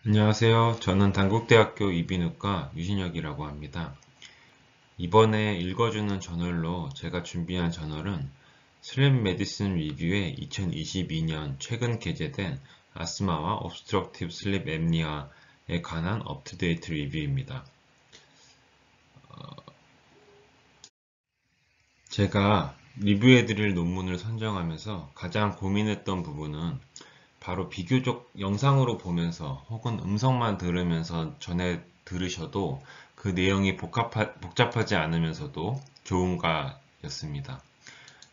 안녕하세요. 저는 단국대학교 이비인후과 유신혁이라고 합니다. 이번에 읽어주는 저널로 제가 준비한 저널은 슬립 메디슨 리뷰의 2022년 최근 게재된 아스마와 obstructive sleep apnea에 관한 업투데이트 리뷰입니다. 제가 리뷰해드릴 논문을 선정하면서 가장 고민했던 부분은 바로 비교적 영상으로 보면서 혹은 음성만 들으면서 전에 들으셔도 그 내용이 복잡하지 않으면서도 좋은가 였습니다.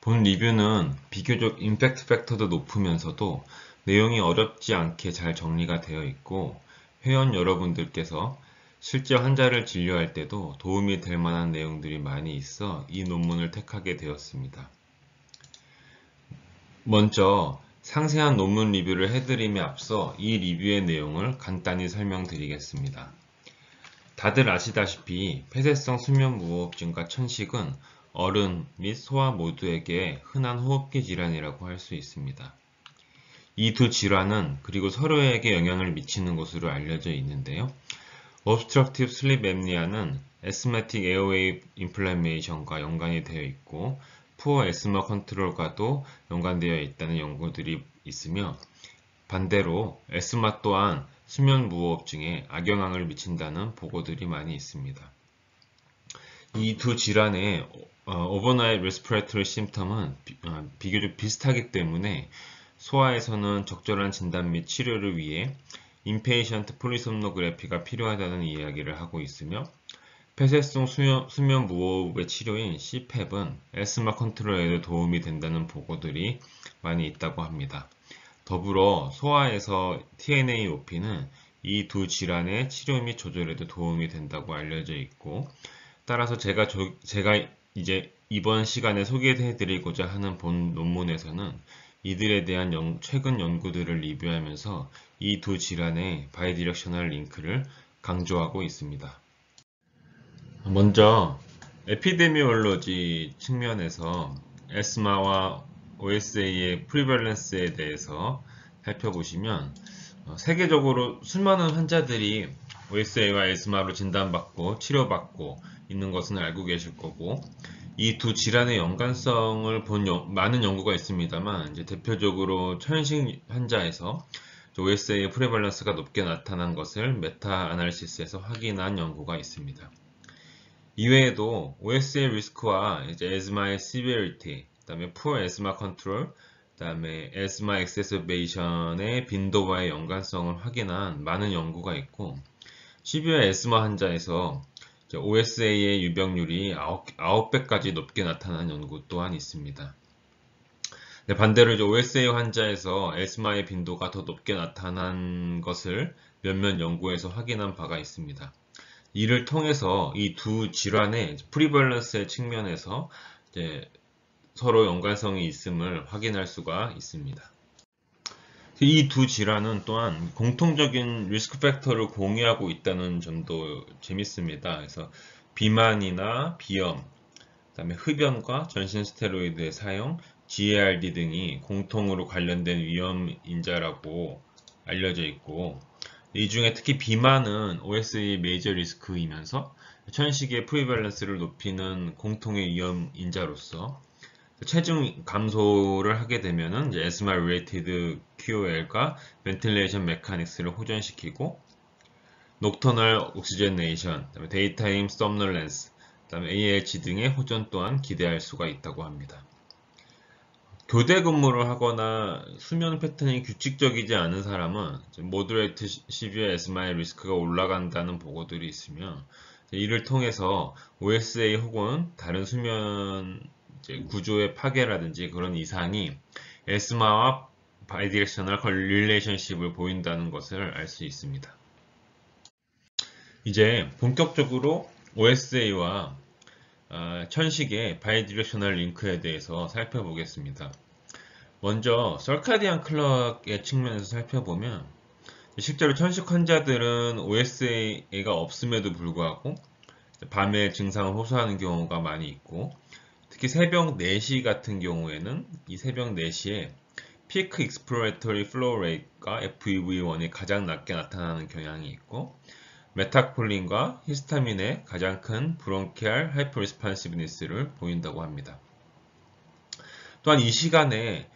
본 리뷰는 비교적 임팩트 팩터도 높으면서도 내용이 어렵지 않게 잘 정리가 되어 있고 회원 여러분들께서 실제 환자를 진료할 때도 도움이 될 만한 내용들이 많이 있어 이 논문을 택하게 되었습니다. 먼저 상세한 논문 리뷰를 해드림에 앞서 이 리뷰의 내용을 간단히 설명드리겠습니다. 다들 아시다시피 폐쇄성 수면무호흡증과 천식은 어른 및 소아 모두에게 흔한 호흡기 질환이라고 할 수 있습니다. 이 두 질환은 그리고 서로에게 영향을 미치는 것으로 알려져 있는데요. Obstructive Sleep Apnea는 Asthmatic Airway Inflammation과 연관이 되어 있고 Poor Asthma Control과도 연관되어 있다는 연구들이 있으며 반대로 에스마 또한 수면 무호흡증에 악영향을 미친다는 보고들이 많이 있습니다. 이 두 질환의 Overnight Respiratory Symptom은 비교적 비슷하기 때문에 소아에서는 적절한 진단 및 치료를 위해 인페이션트 폴리솜노그래피가 필요하다는 이야기를 하고 있으며 폐쇄성 수면 무호흡의 치료인 CPAP은 에스마 컨트롤에도 도움이 된다는 보고들이 많이 있다고 합니다. 더불어 소아에서 TNA-OP는 이 두 질환의 치료 및 조절에도 도움이 된다고 알려져 있고 따라서 제가 이제 이번 시간에 소개해드리고자 하는 본 논문에서는 이들에 대한 최근 연구들을 리뷰하면서 이 두 질환의 바이디렉셔널 링크를 강조하고 있습니다. 먼저 에피데미올로지 측면에서 에스마와 OSA의 프리밸런스에 대해서 살펴보시면 세계적으로 수많은 환자들이 OSA와 에스마로 진단받고 치료받고 있는 것은 알고 계실 거고 이 두 질환의 연관성을 본 많은 연구가 있습니다만 이제 대표적으로 천식 환자에서 OSA의 프리밸런스가 높게 나타난 것을 메타 아날리시스에서 확인한 연구가 있습니다. 이외에도 OSA 리스크와 이제 에스마의 severity, 그다음에 poor asthma control, 그다음에 asthma exacerbation의 빈도와의 연관성을 확인한 많은 연구가 있고 시비어 에스마 환자에서 OSA의 유병률이 9배까지 높게 나타난 연구 또한 있습니다. 반대로 이제 OSA 환자에서 에스마의 빈도가 더 높게 나타난 것을 몇몇 연구에서 확인한 바가 있습니다. 이를 통해서 이 두 질환의 프리밸런스의 측면에서 이제 서로 연관성이 있음을 확인할 수가 있습니다. 이 두 질환은 또한 공통적인 리스크 팩터를 공유하고 있다는 점도 재밌습니다. 그래서 비만이나 비염, 그다음에 흡연과 전신 스테로이드의 사용, GARD 등이 공통으로 관련된 위험 인자라고 알려져 있고 이 중에 특히 비만은 OSA의 메이저 리스크이면서 천식의 프리밸런스를 높이는 공통의 위험 인자로서 체중 감소를 하게 되면은 에스마 리레이티드 QOL과 벤틸레이션 메카닉스를 호전시키고 녹터널 옥시제네이션, 데이타임 썸널렌스, ALC 등의 호전 또한 기대할 수가 있다고 합니다. 교대 근무를 하거나 수면 패턴이 규칙적이지 않은 사람은 모더레이트 시비어 에스마의 리스크가 올라간다는 보고들이 있으며 이를 통해서 OSA 혹은 다른 수면 구조의 파괴라든지 그런 이상이 에스마와 바이디렉셔널 릴레이션십을 보인다는 것을 알 수 있습니다. 이제 본격적으로 OSA와 천식의 바이디렉셔널 링크에 대해서 살펴보겠습니다. 먼저 서카디안 클럭의 측면에서 살펴보면 실제로 천식 환자들은 OSA가 없음에도 불구하고 밤에 증상을 호소하는 경우가 많이 있고 특히 새벽 4시 같은 경우에는 이 새벽 4시에 Peak Expiratory Flow Rate가 FEV1이 가장 낮게 나타나는 경향이 있고, 메타콜린과 히스타민의 가장 큰 브론키알 하이퍼리스판시브니스를 보인다고 합니다. 또한 이 시간에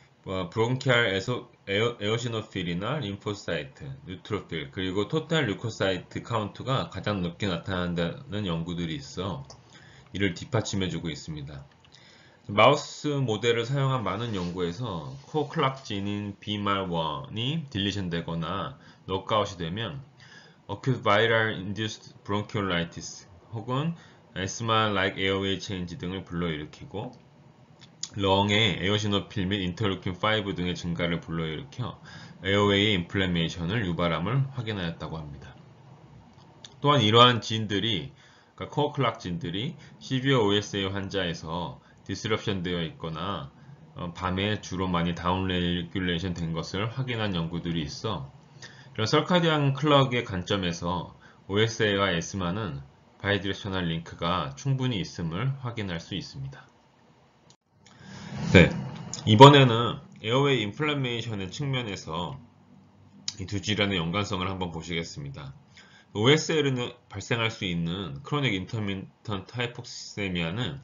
브론키알 에오시노필이나 림포사이트, 뉴트로필, 그리고 토탈 류코사이트 카운트가 가장 높게 나타난다는 연구들이 있어 이를 뒷받침해주고 있습니다. 마우스 모델을 사용한 많은 연구에서 코어 클락 진인 BMAL1이 딜리션 되거나 녹아웃이 되면 Acute Viral Induced Bronchiolitis 혹은 Asthma-like Airway Change 등을 불러일으키고 렁의 에오시노필 및 인터루킨5 등의 증가를 불러일으켜 에어웨이 인플레메이션을 유발함을 확인하였다고 합니다. 또한 이러한 진들이, 그러니까 코어 클락 진들이 시비어 OSA 환자에서 디스럽션 되어 있거나 밤에 주로 많이 다운레귤레이션 된 것을 확인한 연구들이 있어 이런 설카디안 클럭의 관점에서 OSA와 에스마는 바이디렉셔널 링크가 충분히 있음을 확인할 수 있습니다. 네, 이번에는 에어웨이 인플레메이션의 측면에서 이 두 질환의 연관성을 한번 보시겠습니다. OSL은 발생할 수 있는 크로닉 인터미턴트 하이폭세미아는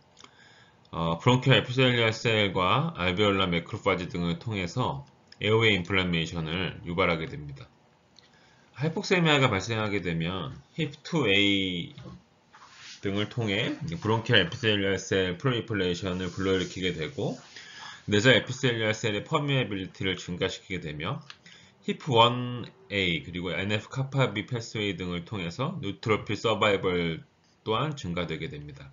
브론키얼 에피셀리얼 셀과 알베올라 매크로파지 등을 통해서 에어웨이 인플레메이션을 유발하게 됩니다. 하이폭세미아가 발생하게 되면 HIF2A 등을 통해 브론키얼 에피셀리얼 셀 프롤리퍼레이션을 불러일으키게 되고 내자 에피셀리얼 셀의 퍼미에빌리티를 증가시키게 되며 HIF1A 그리고 NF-카파-B 패스웨이 등을 통해서 뉴트로필 서바이벌 또한 증가되게 됩니다.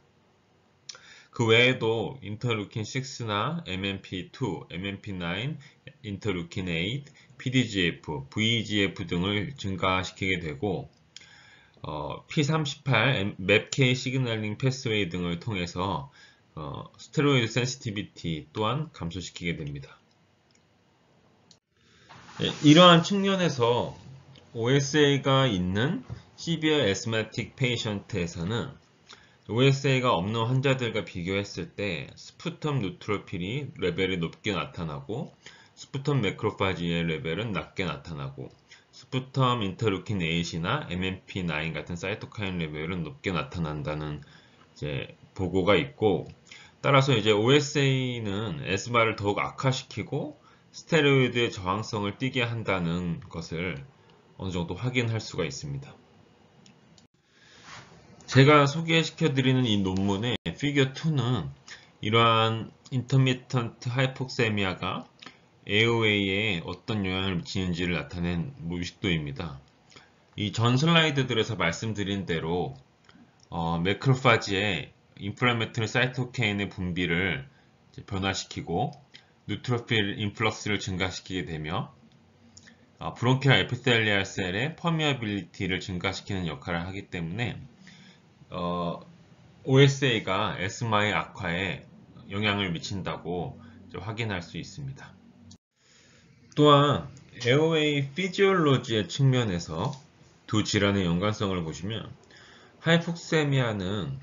그 외에도 인터루킨 6나 MMP2, MMP9, 인터루킨 8, PDGF, VEGF 등을 증가시키게 되고 P38, MAPK 시그널링 패스웨이 등을 통해서 스테로이드 센시티비티 또한 감소시키게 됩니다. 네, 이러한 측면에서 OSA가 있는 시비어 에스마틱 페이션트에서는 OSA가 없는 환자들과 비교했을 때 스푸텀 누트로필이 레벨이 높게 나타나고 스푸텀 매크로파지의 레벨은 낮게 나타나고 스푸텀 인터루킨 8이나 MMP9 같은 사이토카인 레벨은 높게 나타난다는 보고가 있고 따라서 이제 OSA는 에스마를 더욱 악화시키고 스테로이드의 저항성을 띠게 한다는 것을 어느 정도 확인할 수가 있습니다. 제가 소개시켜드리는 이 논문의 피겨 2는 이러한 인터미턴트 하이폭세미아가 AOA에 어떤 영향을 미치는지를 나타낸 무식도입니다. 이 전 슬라이드들에서 말씀드린 대로 매크로파지의 인플라메토리 사이토케인의 분비를 변화시키고 뉴트로필 인플럭스를 증가시키게 되며 브론키얼 에피텔리알 셀의 퍼미어빌리티를 증가시키는 역할을 하기 때문에 OSA가 에스마의 악화에 영향을 미친다고 확인할 수 있습니다. 또한 에어웨이 피지올로지의 측면에서 두 질환의 연관성을 보시면 하이폭세미아는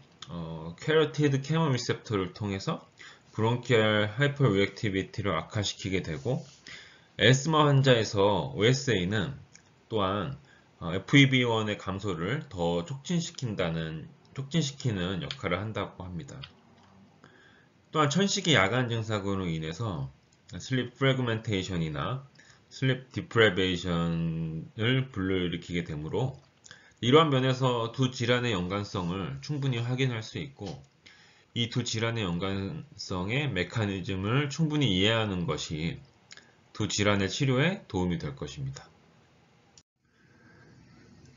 캐로티드 케모 리셉터를 통해서 브론키얼 하이퍼 리액티비티를 악화시키게 되고 에스마 환자에서 OSA는 또한 FEV1의 감소를 더 촉진시키는 역할을 한다고 합니다. 또한 천식의 야간 증상으로 인해서 슬립 프래그멘테이션이나 슬립 디프레베이션을 불러일으키게 되므로 이러한 면에서 두 질환의 연관성을 충분히 확인할 수 있고 이 두 질환의 연관성의 메커니즘을 충분히 이해하는 것이 두 질환의 치료에 도움이 될 것입니다.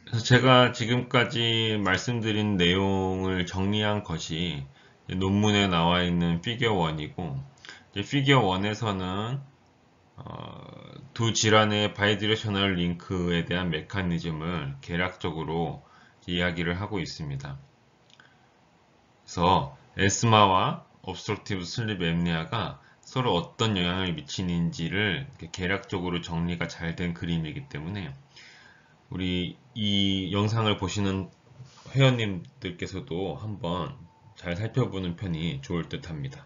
그래서 제가 지금까지 말씀드린 내용을 정리한 것이 논문에 나와 있는 피겨 1이고 피겨 1에서는 두 질환의 바이디렉셔널 링크에 대한 메커니즘을 개략적으로 이야기를 하고 있습니다. 그래서 에스마와 obstructive sleep apnea가 서로 어떤 영향을 미치는지를 개략적으로 정리가 잘 된 그림이기 때문에 우리 이 영상을 보시는 회원님들께서도 한번 잘 살펴보는 편이 좋을 듯 합니다.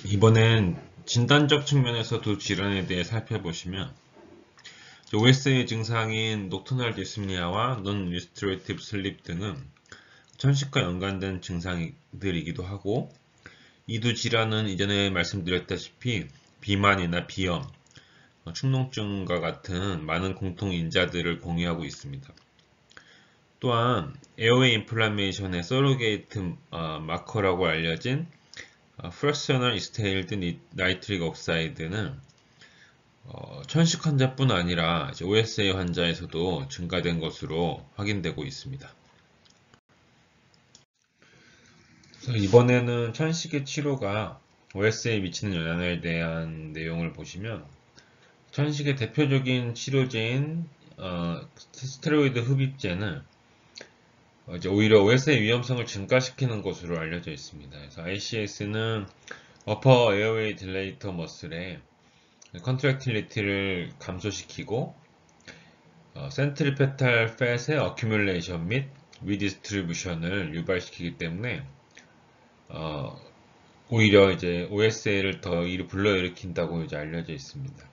이번엔 진단적 측면에서 두 질환에 대해 살펴보시면 OSA의 증상인 녹터널 디스니아와 non-restorative sleep 등은 천식과 연관된 증상들이기도 하고 이 두 질환은 이전에 말씀드렸다시피 비만이나 비염, 축농증과 같은 많은 공통 인자들을 공유하고 있습니다. 또한 에어웨이 인플라메이션의 서로게이트 마커라고 알려진 프랙셔널 이스테일드 나이트릭 옥사이드는 천식 환자뿐 아니라 OSA 환자에서도 증가된 것으로 확인되고 있습니다. 이번에는 천식의 치료가 OSA에 미치는 영향에 대한 내용을 보시면 천식의 대표적인 치료제인 스테로이드 흡입제는 이제 오히려 OSA의 위험성을 증가시키는 것으로 알려져 있습니다. 그래서 ICS는 어퍼 에어웨이 딜레이터 머슬의 컨트랙틸리티를 감소시키고 센트리페탈 팻의 어큐뮬레이션 및 리디스트리뷰션을 유발시키기 때문에 오히려 이제 OSA를 더 불러일으킨다고 이제 알려져 있습니다.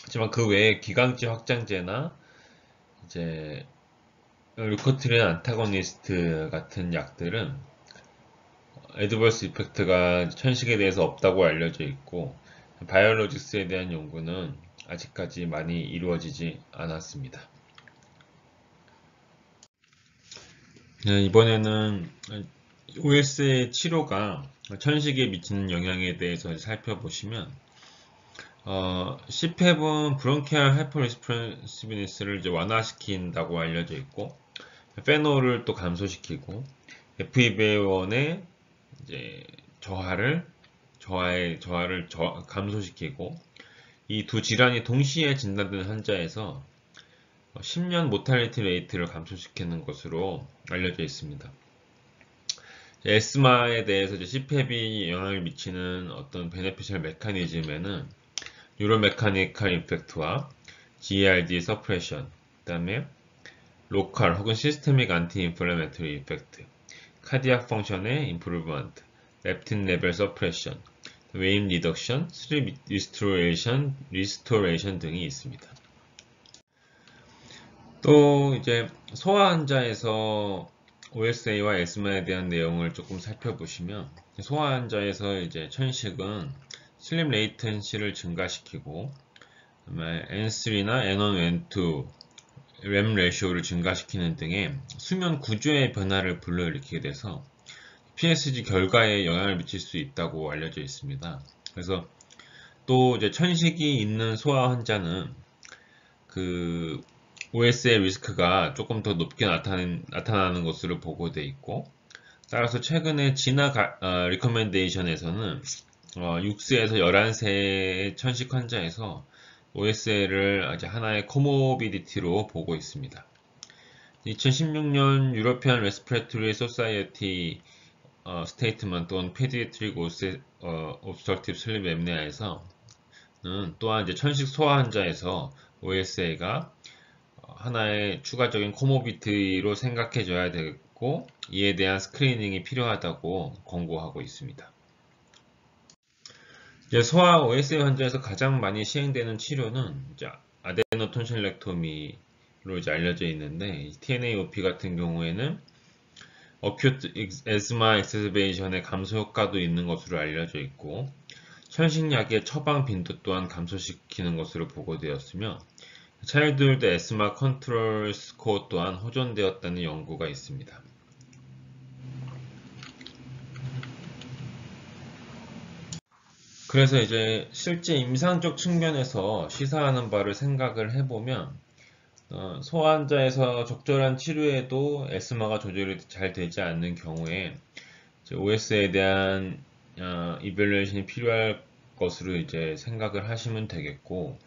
하지만 그 외에 기강지 확장제나 이제 루코트린 안타고니스트 같은 약들은 애드버스 이펙트가 천식에 대해서 없다고 알려져 있고 바이올로직스에 대한 연구는 아직까지 많이 이루어지지 않았습니다. 이번에는 OSA 치료가 천식에 미치는 영향에 대해서 살펴보시면 CPAP은 브론키얼 하이퍼레스폰시비니스를 이제 완화시킨다고 알려져 있고 페놀을 또 감소시키고 FEV1의 이제 저하를 감소시키고 이 두 질환이 동시에 진단된 환자에서 10년 모탈리티 레이트를 감소시키는 것으로 알려져 있습니다. 에스마에 대해서 이제 CPAP이 영향을 미치는 어떤 베네피셜 메커니즘에는 뉴로메카니컬 임팩트와 GERD 서프레션, 그 다음에 로컬 혹은 시스테믹 안티 인플라메토리 이펙트, 카디악 펑션의 임프루브먼트, 렙틴 레벨 서프레션, 웨임 리덕션, 슬립 리스토레이션 등이 있습니다. 또 이제 소아 환자에서 OSA와 에스마에 대한 내용을 조금 살펴보시면 소아 환자에서 이제 천식은 슬립 레이텐시를 증가시키고 N3나 N1, N2, 램 레시오를 증가시키는 등의 수면 구조의 변화를 불러일으키게 돼서 PSG 결과에 영향을 미칠 수 있다고 알려져 있습니다. 그래서 또 이제 천식이 있는 소아 환자는 그 OSA 리스크가 조금 더 높게 나타나는 것으로 보고돼 있고 따라서 최근에 진화 리커멘데이션에서는 6세에서 11세의 천식 환자에서 OSA를 아주 하나의 코모비디티로 보고 있습니다. 2016년 유러피안 레스피레토리 소사이어티 스테이트먼트 온 페디애트릭 옵스트럭티브 슬립 앰니아에서는 또한 이제 천식 소아 환자에서 OSA가 하나의 추가적인 코모비디티로 생각해줘야 되고 이에 대한 스크리닝이 필요하다고 권고하고 있습니다. 이제 소아 OSA 환자에서 가장 많이 시행되는 치료는 이제 아데노톤실렉토미로 이제 알려져 있는데 TNA-OP 같은 경우에는 어큐트 에스마 엑세스베이션의 감소 효과도 있는 것으로 알려져 있고 천식약의 처방 빈도 또한 감소시키는 것으로 보고되었으며 차일드홀드 에스마 컨트롤 스코어 또한 호전되었다는 연구가 있습니다. 그래서 이제 실제 임상적 측면에서 시사하는 바를 생각을 해보면 소아 환자에서 적절한 치료에도 에스마가 조절이 잘 되지 않는 경우에 OS에 대한 이밸루에이션이 필요할 것으로 이제 생각을 하시면 되겠고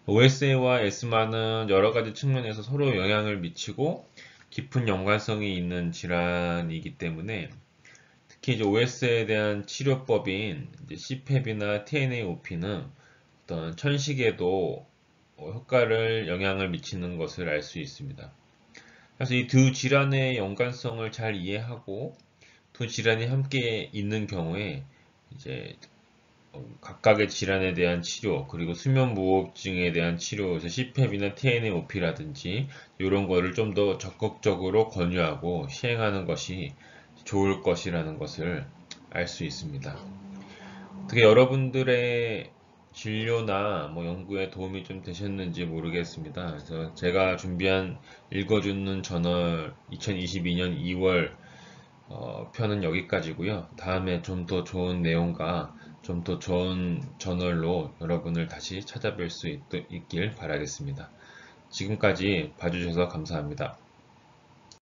OSA와 에스마는 여러 가지 측면에서 서로 영향을 미치고 깊은 연관성이 있는 질환이기 때문에 특히 이제 OS에 대한 치료법인 CPAP이나 TNA-OP는 어떤 천식에도 효과를 영향을 미치는 것을 알 수 있습니다. 그래서 이 두 질환의 연관성을 잘 이해하고 두 질환이 함께 있는 경우에 이제 각각의 질환에 대한 치료, 그리고 수면무호흡증에 대한 치료, CPAP이나 TNMOP라든지 이런 거를 좀 더 적극적으로 권유하고 시행하는 것이 좋을 것이라는 것을 알 수 있습니다. 어떻게 여러분들의 진료나 뭐 연구에 도움이 좀 되셨는지 모르겠습니다. 그래서 제가 준비한 읽어주는 저널 2022년 2월 편은 여기까지고요. 다음에 좀 더 좋은 내용과 좀 더 좋은 저널로 여러분을 다시 찾아뵐 수 있길 바라겠습니다. 지금까지 봐주셔서 감사합니다.